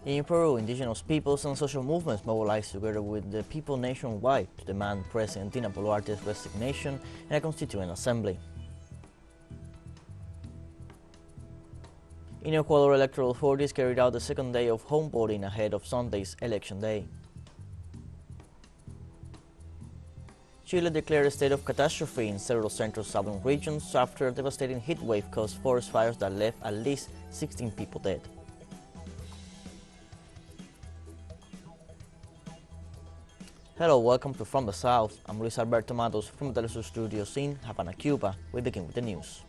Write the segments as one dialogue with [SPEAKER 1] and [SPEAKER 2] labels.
[SPEAKER 1] In Peru, indigenous peoples and social movements mobilized together with the people nationwide to demand President Dina Boluarte's resignation and a constituent assembly. In Ecuador, electoral authorities carried out the second day of home voting ahead of Sunday's election day. Chile declared a state of catastrophe in several central southern regions after a devastating heat wave caused forest fires that left at least 16 people dead. Hello, welcome to From the South. I'm Luis Alberto Matos from the teleSUR studios in Havana, Cuba. We begin with the news.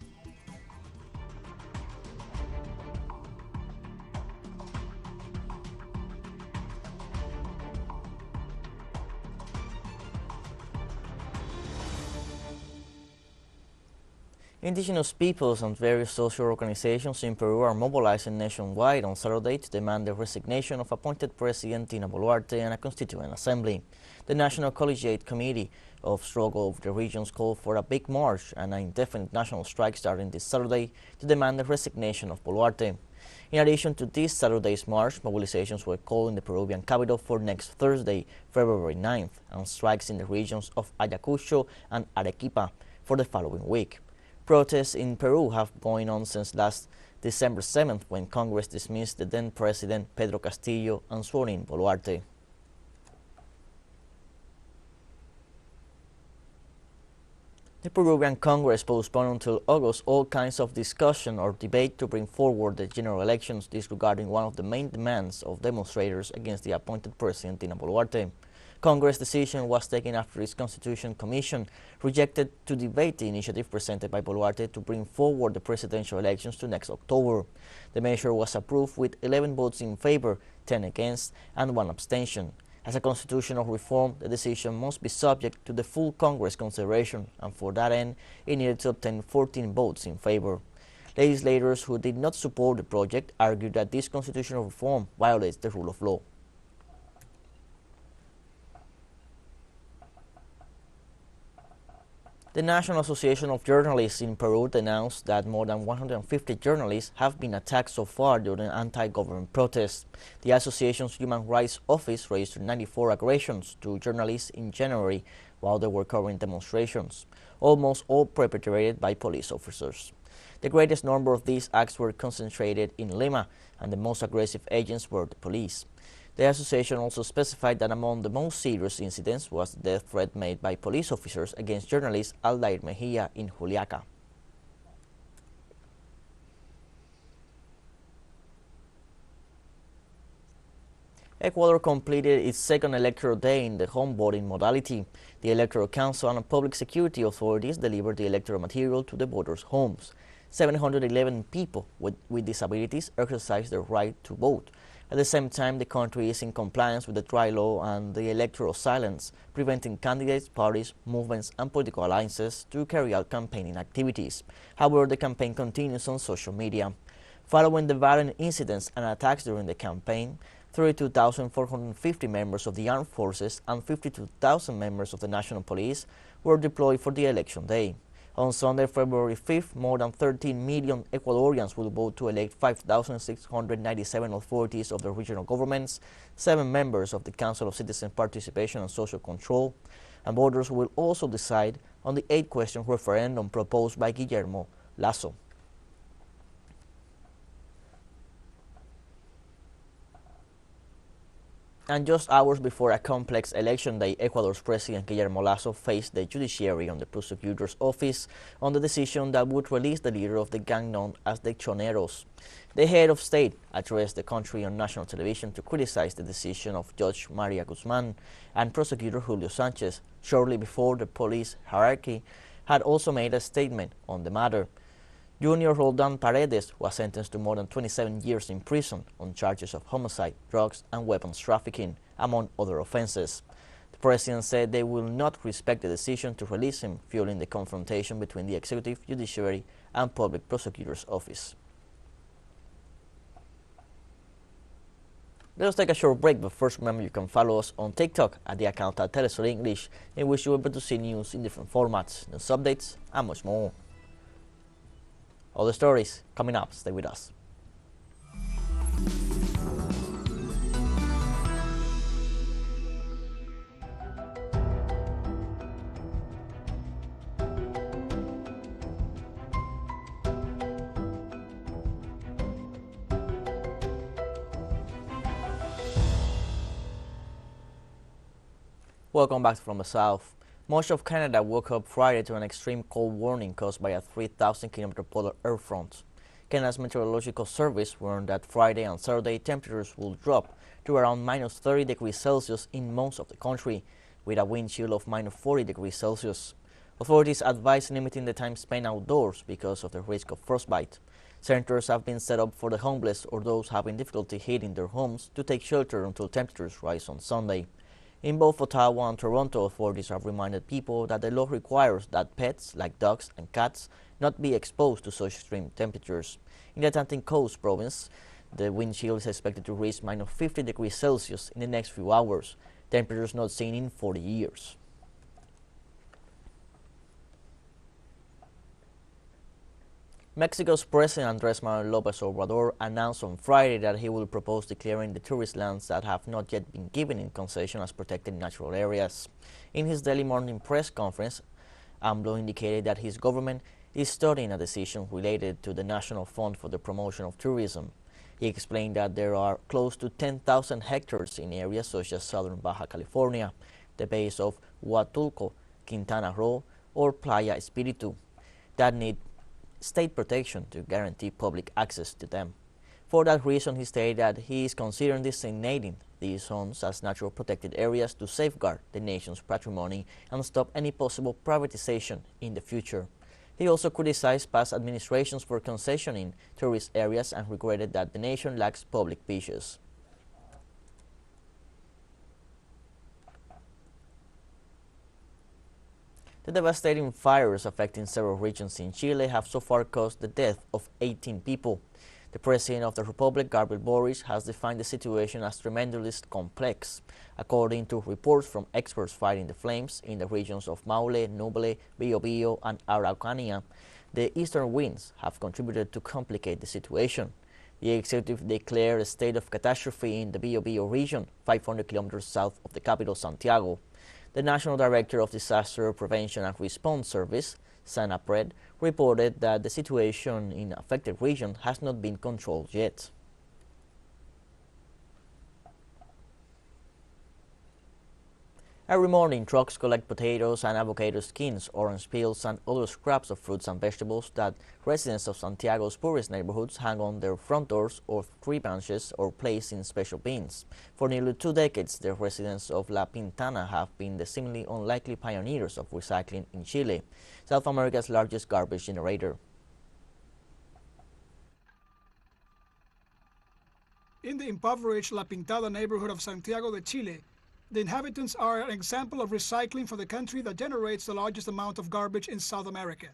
[SPEAKER 1] Indigenous peoples and various social organizations in Peru are mobilizing nationwide on Saturday to demand the resignation of appointed President Dina Boluarte and a constituent assembly. The National Collegiate Committee of Struggle of the Regions called for a big march and an indefinite national strike starting this Saturday to demand the resignation of Boluarte. In addition to this Saturday's march, mobilizations were called in the Peruvian capital for next Thursday, February 9th, and strikes in the regions of Ayacucho and Arequipa for the following week. Protests in Peru have been going on since last December 7th, when Congress dismissed the then President Pedro Castillo and sworn in Boluarte. The Peruvian Congress postponed until August all kinds of discussion or debate to bring forward the general elections, disregarding one of the main demands of demonstrators against the appointed President Dina Boluarte. Congress' decision was taken after its Constitution Commission rejected to debate the initiative presented by Boluarte to bring forward the presidential elections to next October. The measure was approved with 11 votes in favor, 10 against, and 1 abstention. As a constitutional reform, the decision must be subject to the full Congress consideration, and for that end, it needed to obtain 14 votes in favor. Legislators who did not support the project argued that this constitutional reform violates the rule of law. The National Association of Journalists in Peru announced that more than 150 journalists have been attacked so far during anti-government protests. The association's Human Rights Office registered 94 aggressions to journalists in January while there were current demonstrations, almost all perpetrated by police officers. The greatest number of these acts were concentrated in Lima, and the most aggressive agents were the police. The association also specified that among the most serious incidents was the death threat made by police officers against journalist Aldair Mejia in Juliaca. Ecuador completed its second electoral day in the home voting modality. The Electoral Council and public security authorities delivered the electoral material to the voters' homes. 711 people with disabilities exercised their right to vote. At the same time, the country is in compliance with the trial law and the electoral silence, preventing candidates, parties, movements, and political alliances to carry out campaigning activities. However, the campaign continues on social media. Following the violent incidents and attacks during the campaign, 32,450 members of the armed forces and 52,000 members of the National Police were deployed for the election day. On Sunday, February 5th, more than 13 million Ecuadorians will vote to elect 5,697 authorities of the regional governments, 7 members of the Council of Citizen Participation and Social Control, and voters will also decide on the 8-question referendum proposed by Guillermo Lasso. And just hours before a complex election day, Ecuador's President Guillermo Lasso faced the judiciary on the prosecutor's office on the decision that would release the leader of the gang known as the Choneros. The head of state addressed the country on national television to criticize the decision of Judge Maria Guzman and prosecutor Julio Sanchez shortly before the police hierarchy had also made a statement on the matter. Junior Roldan Paredes was sentenced to more than 27 years in prison on charges of homicide, drugs, and weapons trafficking, among other offenses. The president said they will not respect the decision to release him, fueling the confrontation between the executive, judiciary, and public prosecutor's office. Let us take a short break, but first remember you can follow us on TikTok at the account at teleSUR English, in which you will be able to see news in different formats, news updates, and much more. All the stories coming up. Stay with us. Welcome back from the south. Much of Canada woke up Friday to an extreme cold warning caused by a 3,000-kilometer polar air front. Canada's Meteorological Service warned that Friday and Saturday temperatures will drop to around minus 30 degrees Celsius in most of the country, with a wind chill of minus 40 degrees Celsius. Authorities advise limiting the time spent outdoors because of the risk of frostbite. Centers have been set up for the homeless or those having difficulty heating their homes to take shelter until temperatures rise on Sunday. In both Ottawa and Toronto, authorities have reminded people that the law requires that pets, like dogs and cats, not be exposed to such extreme temperatures. In the Atlantic Coast province, the wind chill is expected to reach minus 50 degrees Celsius in the next few hours, temperatures not seen in 40 years. Mexico's President Andrés Manuel López Obrador announced on Friday that he will propose declaring the tourist lands that have not yet been given in concession as protected natural areas. In his daily morning press conference, AMLO indicated that his government is studying a decision related to the National Fund for the Promotion of Tourism. He explained that there are close to 10,000 hectares in areas such as southern Baja California, the base of Huatulco, Quintana Roo, or Playa Espiritu that need state protection to guarantee public access to them. For that reason, he stated that he is considering designating these zones as natural protected areas to safeguard the nation's patrimony and stop any possible privatization in the future. He also criticized past administrations for concessioning tourist areas and regretted that the nation lacks public beaches. The devastating fires affecting several regions in Chile have so far caused the death of 18 people. The President of the Republic, Gabriel Boric, has defined the situation as tremendously complex. According to reports from experts fighting the flames in the regions of Maule, Noble, Biobío, and Araucanía, the eastern winds have contributed to complicate the situation. The executive declared a state of catastrophe in the Biobío region, 500 kilometers south of the capital, Santiago. The National Director of Disaster Prevention and Response Service, Sana Pred, reported that the situation in affected region has not been controlled yet. Every morning, trucks collect potatoes and avocado skins, orange peels, and other scraps of fruits and vegetables that residents of Santiago's poorest neighborhoods hang on their front doors or tree branches or place in special bins. For nearly 2 decades, the residents of La Pintana have been the seemingly unlikely pioneers of recycling in Chile, South America's largest garbage generator.
[SPEAKER 2] In the impoverished La Pintada neighborhood of Santiago de Chile, the inhabitants are an example of recycling for the country that generates the largest amount of garbage in South America.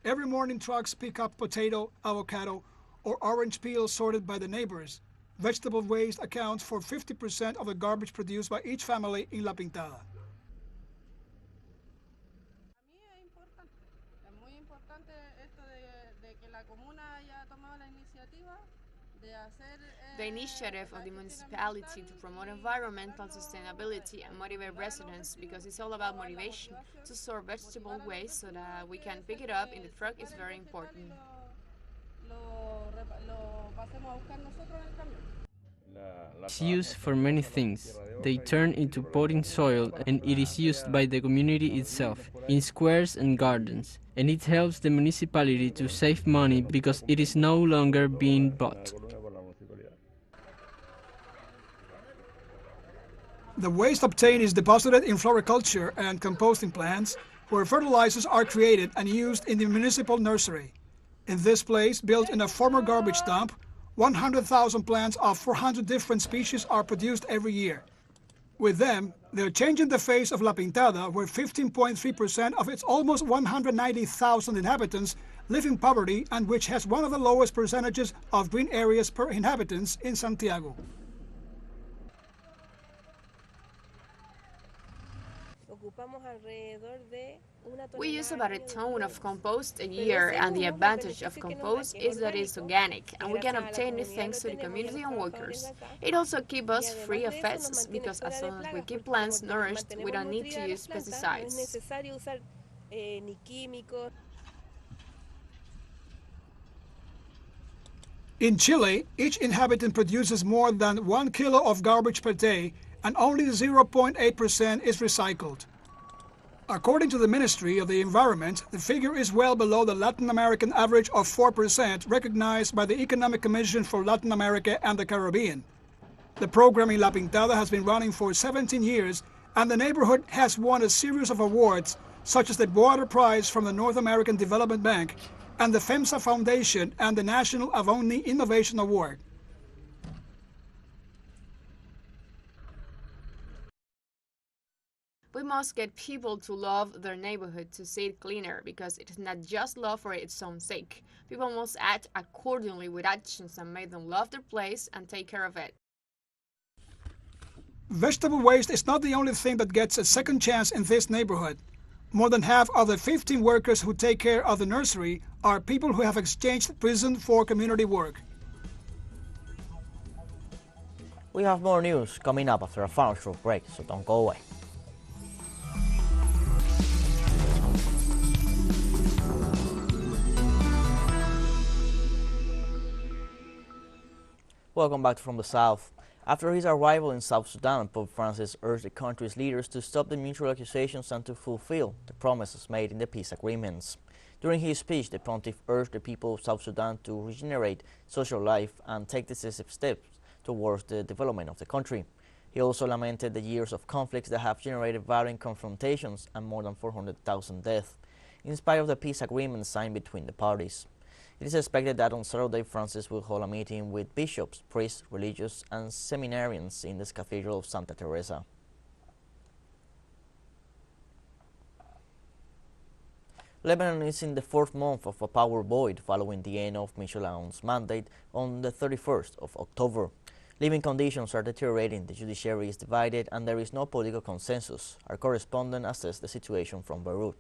[SPEAKER 2] Every morning, trucks pick up potato, avocado, or orange peels sorted by the neighbors. Vegetable waste accounts for 50% of the garbage produced by each family in La Pintada.
[SPEAKER 3] The initiative of the municipality to promote environmental sustainability and motivate residents, because it's all about motivation to store vegetable waste so that we can pick it up in the truck, is very important.
[SPEAKER 4] It's used for many things. They turn into potting soil, and it is used by the community itself, in squares and gardens. And it helps the municipality to save money because it is no longer being bought.
[SPEAKER 2] The waste obtained is deposited in floriculture and composting plants, where fertilizers are created and used in the municipal nursery. In this place, built in a former garbage dump, 100,000 plants of 400 different species are produced every year. With them, they're changing the face of La Pintada, where 15.3% of its almost 190,000 inhabitants live in poverty and which has one of the lowest percentages of green areas per inhabitants in Santiago.
[SPEAKER 3] We use about a ton of compost a year, and the advantage of compost is that it's organic, and we can obtain it thanks to the community and workers. It also keeps us free of pests, because as long as we keep plants nourished, we don't need to use pesticides.
[SPEAKER 2] In Chile, each inhabitant produces more than 1 kilo of garbage per day, and only 0.8% is recycled. According to the Ministry of the Environment, the figure is well below the Latin American average of 4% recognized by the Economic Commission for Latin America and the Caribbean. The program in La Pintada has been running for 17 years, and the neighborhood has won a series of awards such as the Water Prize from the North American Development Bank and the FEMSA Foundation and the National Avoni Innovation Award.
[SPEAKER 3] We must get people to love their neighborhood to see it cleaner, because it is not just love for its own sake. People must act accordingly with actions that make them love their place and take care of it.
[SPEAKER 2] Vegetable waste is not the only thing that gets a second chance in this neighborhood. More than half of the 15 workers who take care of the nursery are people who have exchanged prison for community work.
[SPEAKER 1] We have more news coming up after a final short break, so don't go away. Welcome back from the South. After his arrival in South Sudan, Pope Francis urged the country's leaders to stop the mutual accusations and to fulfill the promises made in the peace agreements. During his speech, the pontiff urged the people of South Sudan to regenerate social life and take decisive steps towards the development of the country. He also lamented the years of conflicts that have generated violent confrontations and more than 400,000 deaths, in spite of the peace agreement signed between the parties. It is expected that on Saturday, Francis will hold a meeting with bishops, priests, religious, and seminarians in the Cathedral of Santa Teresa. Lebanon is in the fourth month of a power void following the end of Michel Aoun's mandate on the 31st of October. Living conditions are deteriorating, the judiciary is divided, and there is no political consensus. Our correspondent assessed the situation from Beirut.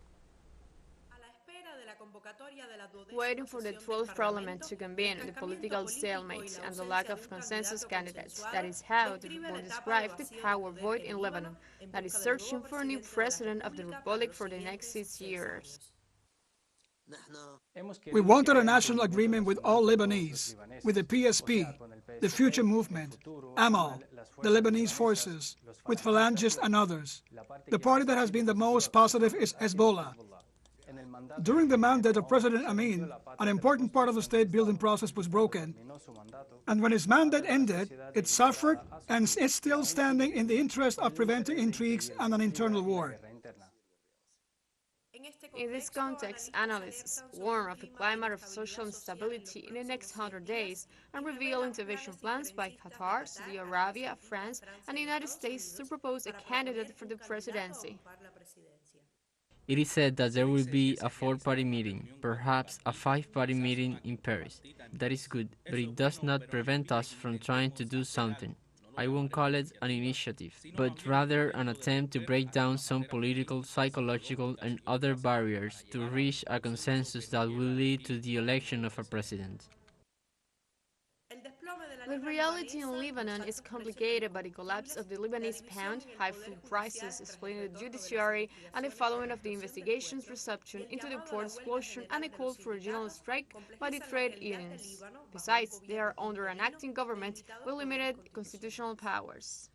[SPEAKER 3] Waiting for the 12th parliament to convene, the political stalemate and the lack of consensus candidates. That is how the report described the power void in Lebanon, that is searching for a new president of the republic for the next 6 years.
[SPEAKER 2] We wanted a national agreement with all Lebanese, with the PSP, the Future Movement, Amal, the Lebanese forces, with Phalangists and others. The party that has been the most positive is Hezbollah. During the mandate of President Amin, an important part of the state-building process was broken, and when his mandate ended, it suffered and is still standing in the interest of preventing intrigues and an internal war.
[SPEAKER 3] In this context, analysts warn of a climate of social instability in the next 100 days and reveal intervention plans by Qatar, Saudi Arabia, France, and the United States to propose a candidate for the presidency.
[SPEAKER 4] It is said that there will be a four-party meeting, perhaps a five-party meeting in Paris. That is good, but it does not prevent us from trying to do something. I won't call it an initiative, but rather an attempt to break down some political, psychological, and other barriers to reach a consensus that will lead to the election of a president.
[SPEAKER 3] The reality in Lebanon is complicated by the collapse of the Lebanese pound, high food prices, splitting the judiciary, and the following of the investigation's reception into the port explosion and a call for a general strike by the trade unions. Besides, they are under an acting government with limited constitutional powers.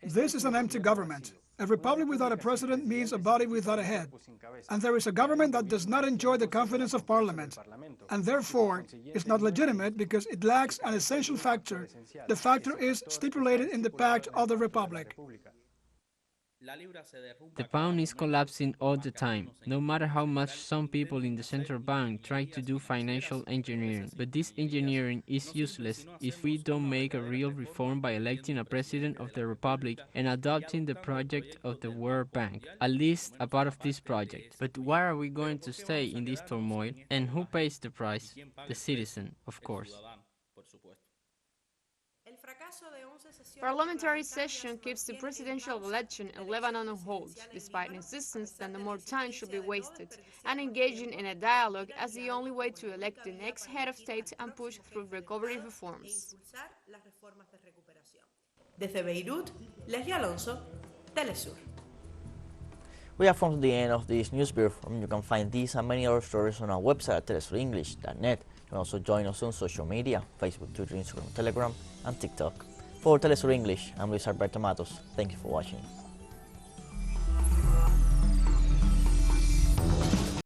[SPEAKER 2] This is an empty government. A republic without a president means a body without a head. And there is a government that does not enjoy the confidence of parliament, and therefore is not legitimate because it lacks an essential factor. The factor is stipulated in the Pact of the Republic.
[SPEAKER 4] The pound is collapsing all the time, no matter how much some people in the central bank try to do financial engineering. But this engineering is useless if we don't make a real reform by electing a president of the republic and adopting the project of the World Bank, at least a part of this project. But why are we going to stay in this turmoil? And who pays the price? The citizen, of course.
[SPEAKER 3] Parliamentary session keeps the presidential election in Lebanon on hold, despite insistence that no more time should be wasted, and engaging in a dialogue as the only way to elect the next head of state and push through recovery reforms.
[SPEAKER 5] Desde Beirut, Leslie Alonso, teleSUR.
[SPEAKER 1] We have come to the end of this news briefing. You can find these and many other stories on our website at telesurenglish.net. You can also join us on social media, Facebook, Twitter, Instagram, Telegram, and TikTok. For teleSUR English, I'm Luis Alberto Matos. Thank you for watching.